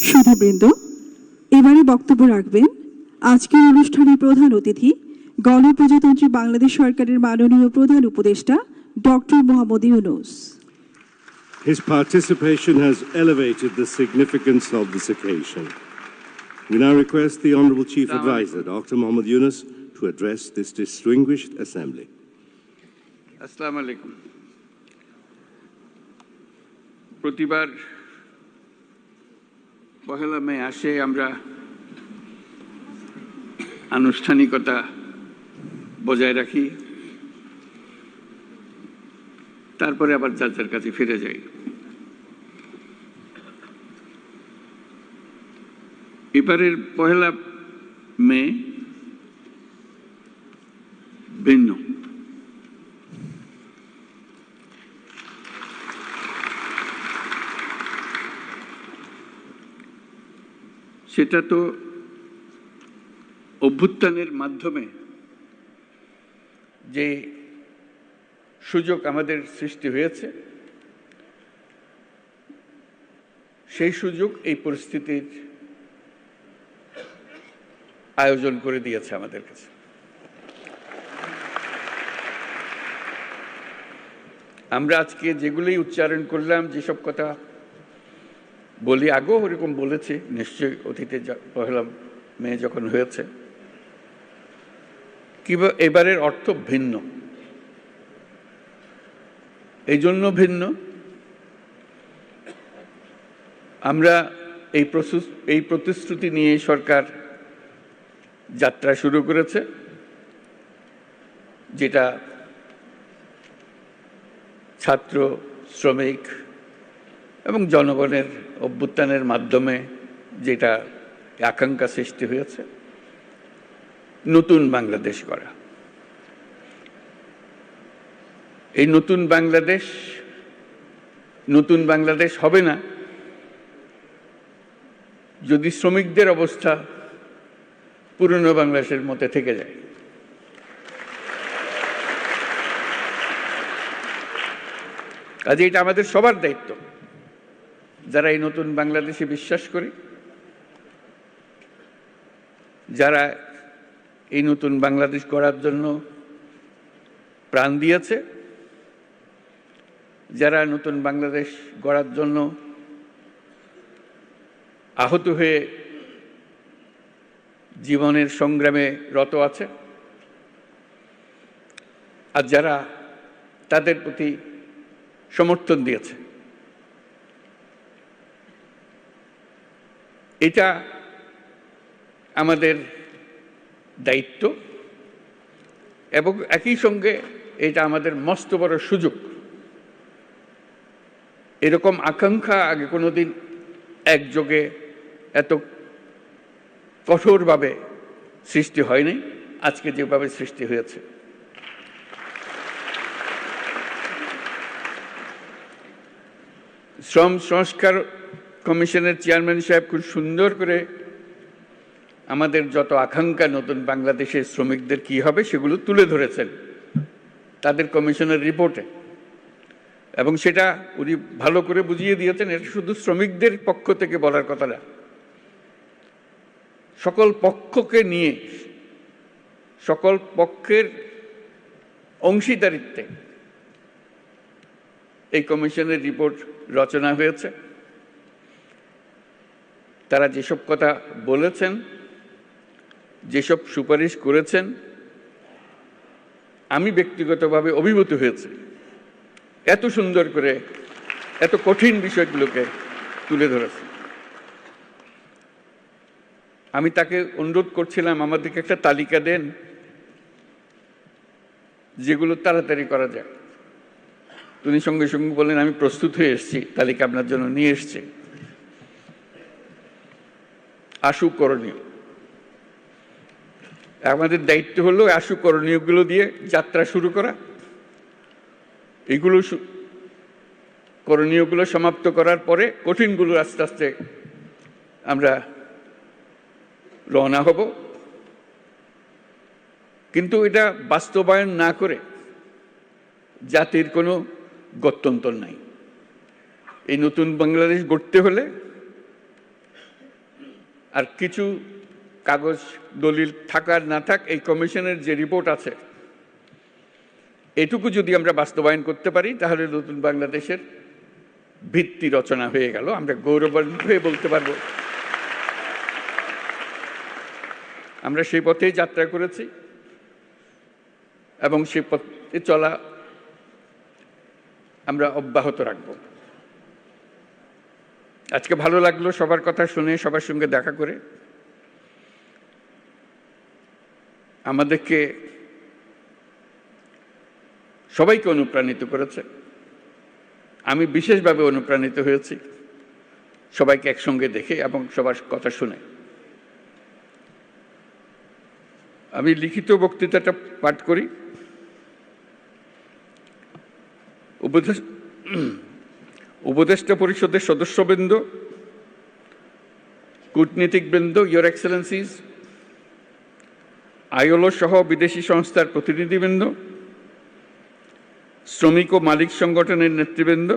সুধীবৃন্দ, এবারে বক্তব্য রাখবেন আজকের অনুষ্ঠানের প্রধান অতিথি গণপ্রজাতন্ত্রী বাংলাদেশ সরকারের মাননীয় প্রধান উপদেষ্টা doctor Mohammad Yunus. His participation has elevated the significance of this occasion. We now request the Honourable Chief Advisor, Dr. Mohammad Yunus, to address this distinguished assembly. Assalamu alaikum. প্রতিবার পহেলা মে আসে আমরা আনুষ্ঠানিকতা বজায় রাখি, তারপরে আবার যার যার কাছে ফিরে যাই। এবারের পহেলা মে ভিন্ন। সেটা তো অভ্যুত্থানের মাধ্যমে যে সুযোগ আমাদের সৃষ্টি হয়েছে, সেই সুযোগ এই পরিস্থিতির আয়োজন করে দিয়েছে আমাদের কাছে। আমরা আজকে যেগুলোই উচ্চারণ করলাম, যেসব কথা বলি, আগেও ওরকম বলেছি নিশ্চয়ই অতীতে পহেলা মে যখন হয়েছে, কিংবা এবারের অর্থ ভিন্ন। এই জন্য ভিন্ন, আমরা এই প্রতিশ্রুতি নিয়ে সরকার যাত্রা শুরু করেছে, যেটা ছাত্র, শ্রমিক এবং জনগণের অভ্যুত্থানের মাধ্যমে যেটা আকাঙ্ক্ষা সৃষ্টি হয়েছে, নতুন বাংলাদেশ করা। এই নতুন বাংলাদেশ হবে না যদি শ্রমিকদের অবস্থা পুরনো বাংলাদেশের মধ্যে থেকে যায়। কাজে এটা আমাদের সবার দায়িত্ব, যারা এই নতুন বাংলাদেশে বিশ্বাস করি, যারা এই নতুন বাংলাদেশ গড়ার জন্য প্রাণ দিয়েছে, যারা নতুন বাংলাদেশ গড়ার জন্য আহত হয়ে জীবনের সংগ্রামে রত আছে, আর যারা তাদের প্রতি সমর্থন দিয়েছে। এটা আমাদের দায়িত্ব এবং একই সঙ্গে এটা আমাদের মস্ত বড় সুযোগ। এরকম আকাঙ্ক্ষা আগে কোনোদিন একযোগে এত কঠোরভাবে সৃষ্টি হয়নি, আজকে যেভাবে সৃষ্টি হয়েছে। শ্রম সংস্কার কমিশনের চেয়ারম্যান সাহেব খুব সুন্দর করে আমাদের যত আকাঙ্ক্ষা নতুন বাংলাদেশের শ্রমিকদের কি হবে সেগুলো তুলে ধরেছেন তাদের কমিশনের রিপোর্টে, এবং সেটা উনি ভালো করে বুঝিয়ে দিয়েছেন। এটা শুধু শ্রমিকদের পক্ষ থেকে বলার কথা না, সকল পক্ষকে নিয়ে, সকল পক্ষের অংশীদারিত্বে এই কমিশনের রিপোর্ট রচনা হয়েছে। তারা যেসব কথা বলেছেন, যেসব সুপারিশ করেছেন, আমি ব্যক্তিগতভাবে অভিভূত হয়েছে। এত সুন্দর করে এত কঠিন বিষয়গুলোকে তুলে ধরেছে। আমি তাকে অনুরোধ করছিলাম আমাদেরকে একটা তালিকা দেন যেগুলো তাড়াতাড়ি করা যায়। তিনি সঙ্গে সঙ্গে বললেন, আমি প্রস্তুত হয়ে এসেছি, তালিকা আপনার জন্য নিয়ে এসেছি। আশু করণীয়, আমাদের দায়িত্ব হলো আশু করণীয়গুলো দিয়ে যাত্রা শুরু করা। এগুলো করণীয়গুলো সমাপ্ত করার পরে কঠিনগুলো আস্তে আস্তে আমরা রওনা হব। কিন্তু এটা বাস্তবায়ন না করে জাতির কোনো গত্যন্তর নাই। এই নতুন বাংলাদেশ গড়তে হলে আর কিছু কাগজ দলিল থাকার না থাক এই কমিশনের যে রিপোর্ট আছে এটুকু যদি আমরা বাস্তবায়ন করতে পারি তাহলে নতুন বাংলাদেশের ভিত্তি রচনা হয়ে গেল। আমরা গৌরবান্বিত হয়ে বলতে পারবো আমরা সেই পথেই যাত্রা করেছি এবং সেই পথে চলা আমরা অব্যাহত রাখব। আজকে ভালো লাগলো সবার কথা শুনে, সবার সঙ্গে দেখা করে। আমাদেরকে সবাইকে অনুপ্রাণিত করেছে। আমি বিশেষভাবে অনুপ্রাণিত হয়েছি সবাইকে একসঙ্গে দেখে এবং সবার কথা শুনে। আমি লিখিত বক্তৃতাটা পাঠ করি। উপদেষ্টা পরিষদের সদস্যবৃন্দ, কূটনীতিকবৃন্দ, ইয়োর এক্সেলেন্সিজ, আইএলও সহ বিদেশি সংস্থার প্রতিনিধিবৃন্দ, শ্রমিক ও মালিক সংগঠনের নেতৃবৃন্দ,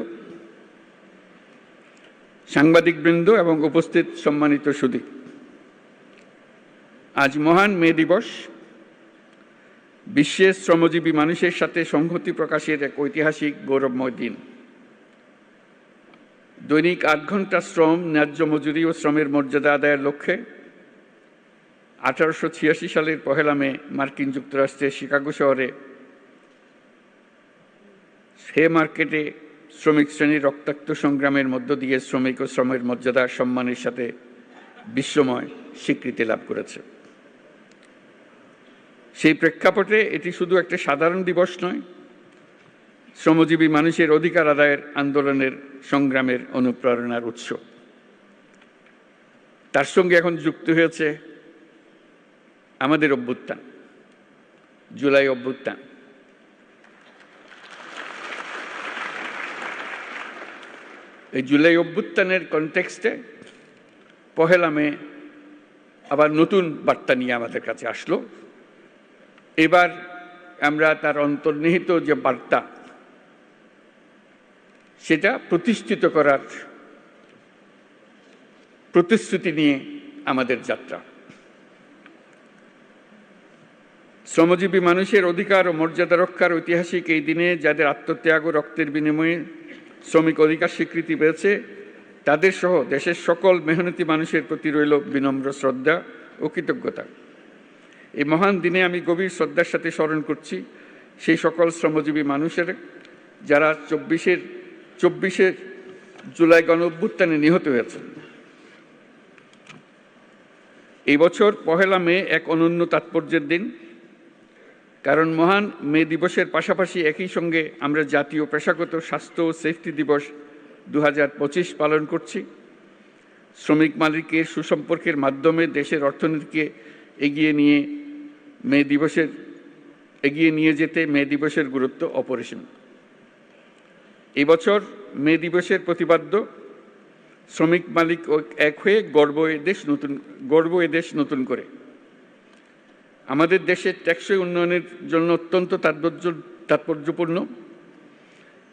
সাংবাদিকবৃন্দ এবং উপস্থিত সম্মানিত সুধী, আজ মহান মে দিবস। বিশ্বের শ্রমজীবী মানুষের সাথে সংহতি প্রকাশের এক ঐতিহাসিক গৌরবময় দিন। দৈনিক ৮ ঘন্টা শ্রম, ন্যায্য মজুরি ও শ্রমের মর্যাদা আদায়ের লক্ষ্যে 1886 সালের 1 মে মার্কিন যুক্তরাষ্ট্রের শিকাগো শহরে মার্কেটে শ্রমিক শ্রেণীর রক্তাক্ত সংগ্রামের মধ্য দিয়ে শ্রমিক ও শ্রমের মর্যাদা সম্মানের সাথে বিশ্বময় স্বীকৃতি লাভ করেছে। সেই প্রেক্ষাপটে এটি শুধু একটা সাধারণ দিবস নয়, শ্রমজীবী মানুষের অধিকার আদায়ের আন্দোলনের সংগ্রামের অনুপ্রেরণার উৎস। তার সঙ্গে এখন যুক্ত হয়েছে আমাদের অভ্যুত্থান, জুলাই অভ্যুত্থান। এই জুলাই অভ্যুত্থানের কনটেক্সটে 1 মে আবার নতুন বার্তা নিয়ে আমাদের কাছে আসলো। এবার আমরা তার অন্তর্নিহিত যে বার্তা সেটা প্রতিষ্ঠিত করার প্রতিশ্রুতি নিয়ে আমাদের যাত্রা। শ্রমজীবী মানুষের অধিকার ও মর্যাদা রক্ষার ঐতিহাসিক এই দিনে যাদের আত্মত্যাগ ও রক্তের বিনিময়ে শ্রমিক অধিকার স্বীকৃতি পেয়েছে তাদের সহ দেশের সকল মেহনতি মানুষের প্রতি রইল বিনম্র শ্রদ্ধা ও কৃতজ্ঞতা। এই মহান দিনে আমি গভীর শ্রদ্ধার সাথে স্মরণ করছি সেই সকল শ্রমজীবী মানুষের যারা 24 জুলাই গণ অভ্যুত্থানে নিহত হয়েছেন। এই বছর 1 মে এক অনন্য তাৎপর্যের দিন, কারণ মহান মে দিবসের পাশাপাশি একই সঙ্গে আমরা জাতীয় পেশাগত স্বাস্থ্য ও সেফটি দিবস 2025 পালন করছি। শ্রমিক মালিকের সুসম্পর্কের মাধ্যমে দেশের অর্থনীতিকে এগিয়ে নিয়ে যেতে মে দিবসের গুরুত্ব অপরিসীম। এই বছর মে দিবসের প্রতিপাদ্য শ্রমিক মালিক এক হয়ে গর্ব এ দেশ নতুন করে। আমাদের দেশের টেকসই উন্নয়নের জন্য অত্যন্ত তাৎপর্যপূর্ণ।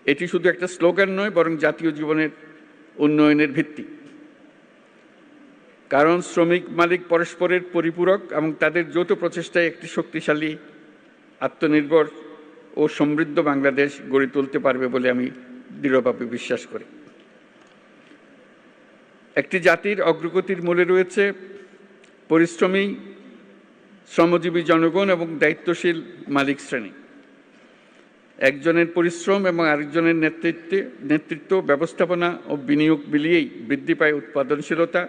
এটি শুধু একটা স্লোগান নয়, বরং জাতীয় জীবনের উন্নয়নের ভিত্তি। কারণ শ্রমিক মালিক পরস্পরের পরিপূরক এবং তাদের যৌথ প্রচেষ্টায় একটি শক্তিশালী, আত্মনির্ভর ও সমৃদ্ধ বাংলাদেশ গড়ে তুলতে পারবে বলে আমি দৃঢ়ভাবে বিশ্বাস করি। একটি জাতির অগ্রগতির মূলে রয়েছে পরিশ্রমী শ্রমজীবী জনগণ এবং দায়িত্বশীল মালিক শ্রেণী। একজনের পরিশ্রম এবং আরেকজনের নেতৃত্ব, ব্যবস্থাপনা ও বিনিয়োগ মিলিয়েই বৃদ্ধি পায় উৎপাদনশীলতা,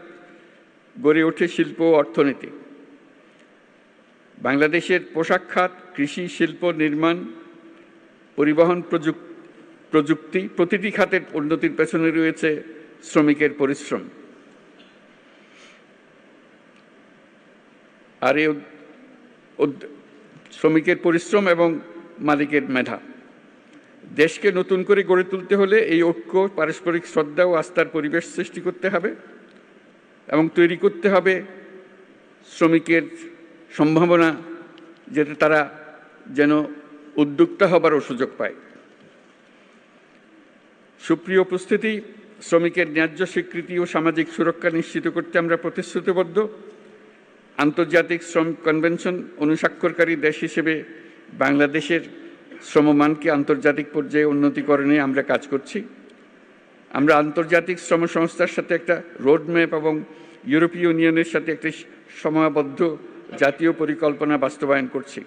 গড়ে ওঠে শিল্প ও অর্থনীতি। বাংলাদেশের পোশাক খাত, কৃষি, শিল্প, নির্মাণ, পরিবহন, প্রযুক্তি প্রতিটি খাতের উন্নতির পেছনে রয়েছে শ্রমিকের পরিশ্রম। আর এই শ্রমিকের পরিশ্রম এবং মালিকের মেধা। দেশকে নতুন করে গড়ে তুলতে হলে এই ঐক্য, পারস্পরিক শ্রদ্ধা ও আস্থার পরিবেশ সৃষ্টি করতে হবে এবং তৈরি করতে হবে শ্রমিকের সম্ভাবনা, যাতে তারা যেন উদ্যোক্তা হবারও সুযোগ পায়। সুপ্রিয় উপস্থিতি, শ্রমিকের ন্যায্য স্বীকৃতি ও সামাজিক সুরক্ষা নিশ্চিত করতে আমরা প্রতিশ্রুতিবদ্ধ। আন্তর্জাতিক শ্রম কনভেনশন অনুস্বাক্ষরকারী দেশ হিসেবে বাংলাদেশের শ্রমমানকে আন্তর্জাতিক পর্যায়ে উন্নতিকরণে আমরা কাজ করছি। আমরা আন্তর্জাতিক শ্রম সংস্থার সাথে একটা রোডম্যাপ এবং ইউরোপীয় ইউনিয়নের সাথে একটি সময়াবদ্ধ জাতীয় পরিকল্পনা বাস্তবায়ন করছি।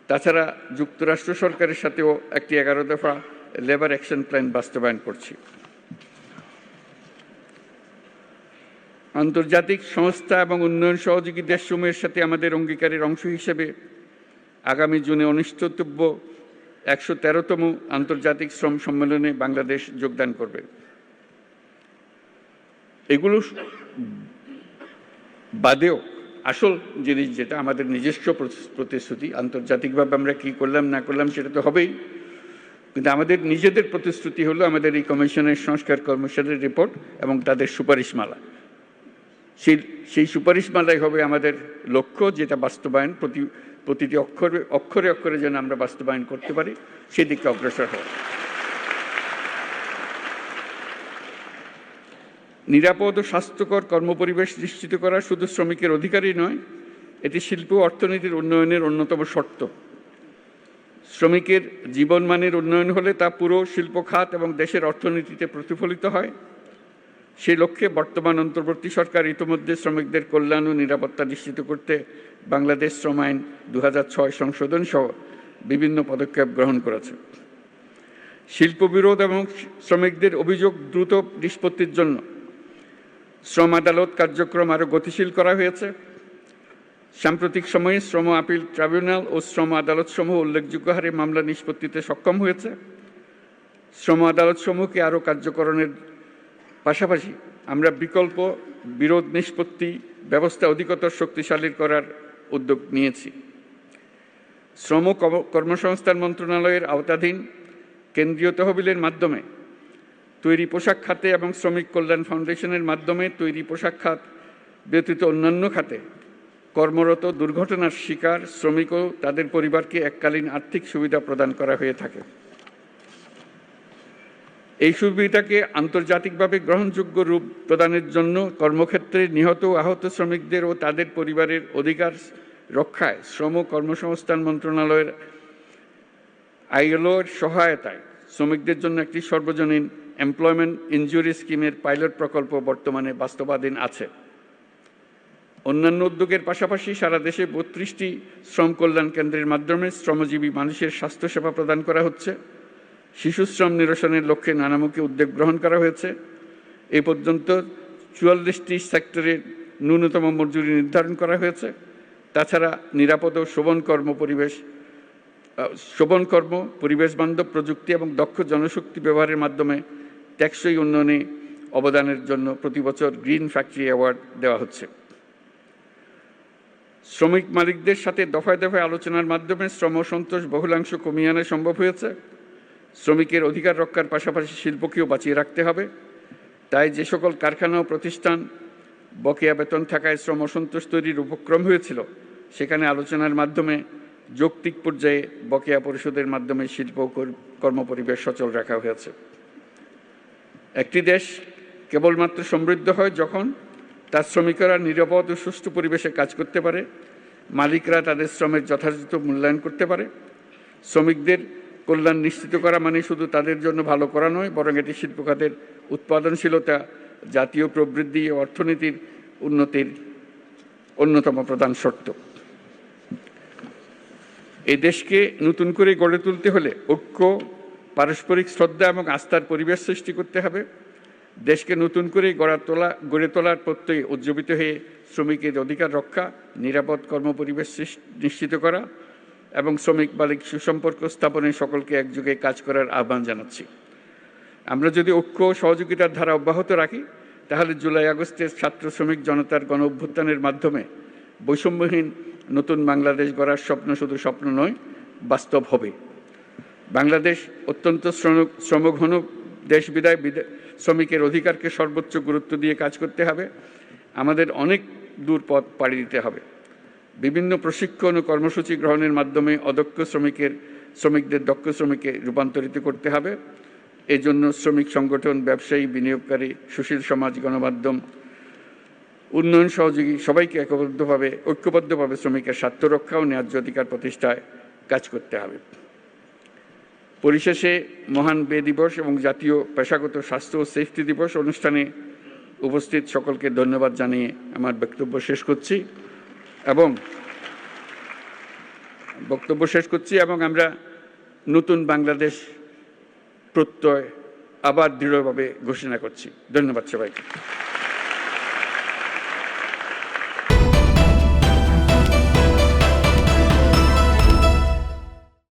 তাছাড়া যুক্তরাষ্ট্র সরকারের সাথেও একটি 11 দফা লেবার অ্যাকশন প্ল্যান বাস্তবায়ন করছি। আন্তর্জাতিক সংস্থা এবং উন্নয়ন সহযোগী দেশসমূহের সাথে আমাদের অঙ্গীকারের অংশ হিসেবে আগামী জুনে অনুষ্ঠিতব্য 113তম আন্তর্জাতিক শ্রম সম্মেলনে বাংলাদেশ যোগদান করবে। এগুলো বাদেও আসল জিনিস যেটা আমাদের নিজস্ব প্রতিশ্রুতি, আন্তর্জাতিকভাবে আমরা কী করলাম না করলাম সেটা তো হবেই, কিন্তু আমাদের নিজেদের প্রতিশ্রুতি হলো আমাদের এই কমিশনের সংস্কার কমিশনের রিপোর্ট এবং তাদের সুপারিশমালা। সেই সুপারিশমালাই হবে আমাদের লক্ষ্য, যেটা বাস্তবায়ন প্রতিটি অক্ষরে অক্ষরে যেন আমরা বাস্তবায়ন করতে পারি, সেদিকে অগ্রসর হওয়া। নিরাপদ ও স্বাস্থ্যকর কর্মপরিবেশ নিশ্চিত করা শুধু শ্রমিকের অধিকারই নয়, এটি শিল্প ও অর্থনীতির উন্নয়নের অন্যতম শর্ত। শ্রমিকের জীবনমানের উন্নয়ন হলে তা পুরো শিল্প খাত এবং দেশের অর্থনীতিতে প্রতিফলিত হয়। সেই লক্ষ্যে বর্তমান অন্তর্বর্তী সরকার ইতিমধ্যে শ্রমিকদের কল্যাণ ও নিরাপত্তা নিশ্চিত করতে বাংলাদেশ শ্রম আইন 2006 সংশোধন সহ বিভিন্ন পদক্ষেপ গ্রহণ করেছে। শিল্প বিরোধ এবং শ্রমিকদের অভিযোগ দ্রুত নিষ্পত্তির জন্য শ্রম আদালত কার্যক্রম আরও গতিশীল করা হয়েছে। সাম্প্রতিক সময়ে শ্রম আপিল ট্রাইব্যুনাল ও শ্রম আদালতসমূহ উল্লেখযোগ্য হারে মামলা নিষ্পত্তিতে সক্ষম হয়েছে। শ্রম আদালতসমূহকে আরও কার্যকরণের পাশাপাশি আমরা বিকল্প বিরোধ নিষ্পত্তি ব্যবস্থা অধিকতর শক্তিশালী করার উদ্যোগ নিয়েছি। শ্রম কর্মসংস্থান মন্ত্রণালয়ের আওতাধীন কেন্দ্রীয় তহবিলের মাধ্যমে তৈরি পোশাক খাতে এবং শ্রমিক কল্যাণ ফাউন্ডেশনের মাধ্যমে তৈরি পোশাক খাত ব্যতীত অন্যান্য খাতে কর্মরত দুর্ঘটনার শিকার শ্রমিক ও তাদের পরিবারকে এককালীন আর্থিক সুবিধা প্রদান করা হয়ে থাকে। এই সুবিধাকে আন্তর্জাতিকভাবে গ্রহণযোগ্য রূপ প্রদানের জন্য কর্মক্ষেত্রে নিহত ও আহত শ্রমিকদের ও তাদের পরিবারের অধিকার রক্ষায় শ্রম কর্মসংস্থান মন্ত্রণালয়ের ILO-র সহায়তায় শ্রমিকদের জন্য একটি সর্বজনীন এমপ্লয়মেন্ট ইনজুরি স্কিমের পাইলট প্রকল্প বর্তমানে বাস্তবাধীন আছে। অন্যান্য উদ্যোগের পাশাপাশি সারা দেশে 32টি শ্রম কল্যাণ কেন্দ্রের মাধ্যমে শ্রমজীবী মানুষের স্বাস্থ্যসেবা প্রদান করা হচ্ছে। শিশু শ্রম নিরসনের লক্ষ্যে নানামুখী উদ্যোগ গ্রহণ করা হয়েছে। এ পর্যন্ত 44টি সেক্টরে ন্যূনতম মজুরি নির্ধারণ করা হয়েছে। তাছাড়া নিরাপদ ও শোভন কর্ম, পরিবেশ বান্ধব প্রযুক্তি এবং দক্ষ জনশক্তি ব্যবহারের মাধ্যমে টেকসই উন্নয়নে অবদানের জন্য প্রতি বছর গ্রিন ফ্যাক্টরি অ্যাওয়ার্ড দেওয়া হচ্ছে। শ্রমিক মালিকদের সাথে দফায় দফায় আলোচনার মাধ্যমে শ্রম সন্তোষ বহুলাংশ কমিয়ে আনা সম্ভব হয়েছে। শ্রমিকের অধিকার রক্ষার পাশাপাশি শিল্পকেও বাঁচিয়ে রাখতে হবে। তাই যে সকল কারখানা ও প্রতিষ্ঠান বকেয়া বেতন থাকায় শ্রম অসন্তোষ তৈরির উপক্রম হয়েছিল, সেখানে আলোচনার মাধ্যমে যৌক্তিক পর্যায়ে বকেয়া পরিশোধের মাধ্যমে শিল্প কর্মপরিবেশ সচল রাখা হয়েছে। একটি দেশ কেবলমাত্র সমৃদ্ধ হয় যখন তার শ্রমিকরা নিরাপদ ও সুষ্ঠু পরিবেশে কাজ করতে পারে, মালিকরা তাদের শ্রমের যথাযথ মূল্যায়ন করতে পারে। শ্রমিকদের কল্যাণ নিশ্চিত করা মানে শুধু তাদের জন্য ভালো করা নয়, বরং এটি শিল্প খাতের উৎপাদনশীলতা, জাতীয় প্রবৃদ্ধি ও অর্থনীতির উন্নতির অন্যতম প্রধান শর্ত। এই দেশকে নতুন করে গড়ে তুলতে হলে ঐক্য, পারস্পরিক শ্রদ্ধা এবং আস্থার পরিবেশ সৃষ্টি করতে হবে। দেশকে নতুন করে গড়ে তোলার প্রত্যয়ে উজ্জীবিত হয়ে শ্রমিকের অধিকার রক্ষা, নিরাপদ কর্মপরিবেশ নিশ্চিত করা এবং শ্রমিক মালিক সুসম্পর্ক স্থাপনে সকলকে একযোগে কাজ করার আহ্বান জানাচ্ছি। আমরা যদি ঐক্য ও সহযোগিতার ধারা অব্যাহত রাখি, তাহলে জুলাই আগস্টের ছাত্র শ্রমিক জনতার গণ অভ্যুত্থানের মাধ্যমে বৈষম্যহীন নতুন বাংলাদেশ গড়ার স্বপ্ন শুধু স্বপ্ন নয়, বাস্তব হবে। বাংলাদেশ অত্যন্ত শ্রমঘন দেশ বিদায় শ্রমিকের অধিকারকে সর্বোচ্চ গুরুত্ব দিয়ে কাজ করতে হবে। আমাদের অনেক দূর পথ পাড়ি দিতে হবে। বিভিন্ন প্রশিক্ষণ ও কর্মসূচি গ্রহণের মাধ্যমে অদক্ষ শ্রমিকদের দক্ষ শ্রমিকে রূপান্তরিত করতে হবে এই জন্য শ্রমিক সংগঠন, ব্যবসায়ী, বিনিয়োগকারী, সুশীল সমাজ, গণমাধ্যম, উন্নয়ন সহযোগী সবাইকে ঐক্যবদ্ধভাবে শ্রমিকের স্বার্থ রক্ষা ও ন্যায্য অধিকার প্রতিষ্ঠায় কাজ করতে হবে। পরিশেষে মহান বে দিবস এবং জাতীয় পেশাগত স্বাস্থ্য ও সেফটি দিবস অনুষ্ঠানে উপস্থিত সকলকে ধন্যবাদ জানিয়ে আমার বক্তব্য শেষ করছি এবং আমরা নতুন বাংলাদেশ প্রত্যয় আবার দৃঢ়ভাবে ঘোষণা করছি। ধন্যবাদ সবাইকে।